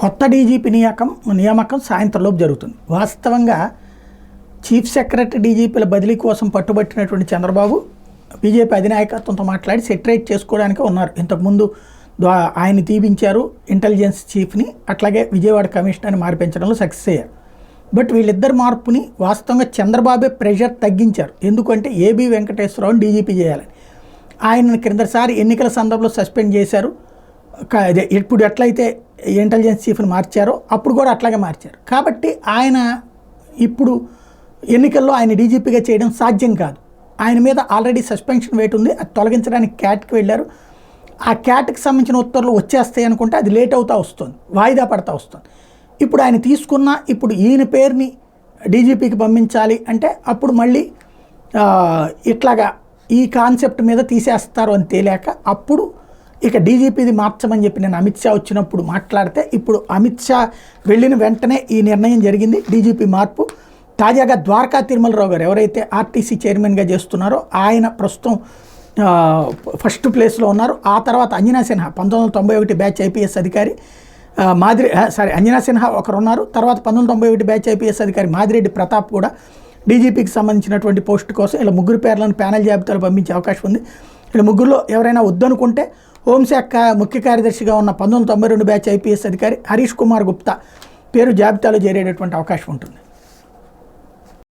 కొత్త డీజీపీ నియామకం సాయంత్రంలోపు జరుగుతుంది. వాస్తవంగా చీఫ్ సెక్రటరీ డీజీపీల బదిలీ కోసం పట్టుబట్టినటువంటి చంద్రబాబు బీజేపీ అధినాయకత్వంతో మాట్లాడి సెటరేట్ చేసుకోవడానికి ఉన్నారు. ఇంతకుముందు ఆయన తీపించారు ఇంటెలిజెన్స్ చీఫ్ని, అట్లాగే విజయవాడ కమిషనర్ని మార్పించడంలో సక్సెస్ అయ్యారు. బట్ వీళ్ళిద్దరు మార్పుని వాస్తవంగా చంద్రబాబే ప్రెషర్ తగ్గించారు. ఎందుకంటే ఏబీ వెంకటేశ్వరరావుని డీజీపీ చేయాలని. ఆయన క్రిందసారి ఎన్నికల సందర్భంలో సస్పెండ్ చేశారు. ఇప్పుడు ఎట్లయితే ఇంటెలిజెన్స్ చీఫ్ని మార్చారో అప్పుడు కూడా అట్లాగే మార్చారు. కాబట్టి ఆయన ఇప్పుడు ఎన్నికల్లో ఆయన డీజీపీగా చేయడం సాధ్యం కాదు. ఆయన మీద ఆల్రెడీ సస్పెన్షన్ వేటు ఉంది. అది తొలగించడానికి క్యాట్కి వెళ్ళారు. ఆ క్యాట్కి సంబంధించిన ఉత్తర్వులు వచ్చేస్తాయి అనుకుంటే అది లేట్ అవుతా వస్తుంది, వాయిదా పడతా వస్తుంది. ఇప్పుడు ఆయన తీసుకున్న ఇప్పుడు ఈయన పేరుని డీజీపీకి పంపించాలి అంటే అప్పుడు మళ్ళీ ఇట్లాగా ఈ కాన్సెప్ట్ మీద తీసేస్తారు అని తేలాక అప్పుడు ఇక డీజీపీది మార్చమని చెప్పి నేను అమిత్ షా వచ్చినప్పుడు మాట్లాడితే ఇప్పుడు అమిత్ షా వెళ్ళిన వెంటనే ఈ నిర్ణయం జరిగింది, డీజీపీ మార్పు. తాజాగా ద్వారకా తిరుమలరావు గారు ఎవరైతే ఆర్టీసీ చైర్మన్గా చేస్తున్నారో ఆయన ప్రస్తుతం ఫస్ట్ ప్లేస్లో ఉన్నారు. ఆ తర్వాత అంజనా సిన్హా 1991 బ్యాచ్ ఐపీఎస్ అధికారి అంజనా సిన్హా ఒకరు ఉన్నారు. తర్వాత 1991 బ్యాచ్ ఐపీఎస్ అధికారి మాదిరెడ్డి ప్రతాప్ కూడా డీజీపీకి సంబంధించినటువంటి పోస్ట్ కోసం ఇలా ముగ్గురు పేర్లను ప్యానెల్ జాబితాలో పంపించే అవకాశం ఉంది. ఇలా ముగ్గురులో ఎవరైనా వద్దనుకుంటే హోంశాఖ ముఖ్య కార్యదర్శిగా ఉన్న 1992 బ్యాచ్ ఐపీఎస్ అధికారి హరీష్ కుమార్ గుప్తా పేరు జాబితాలో చేరేటటువంటి అవకాశం ఉంటుంది.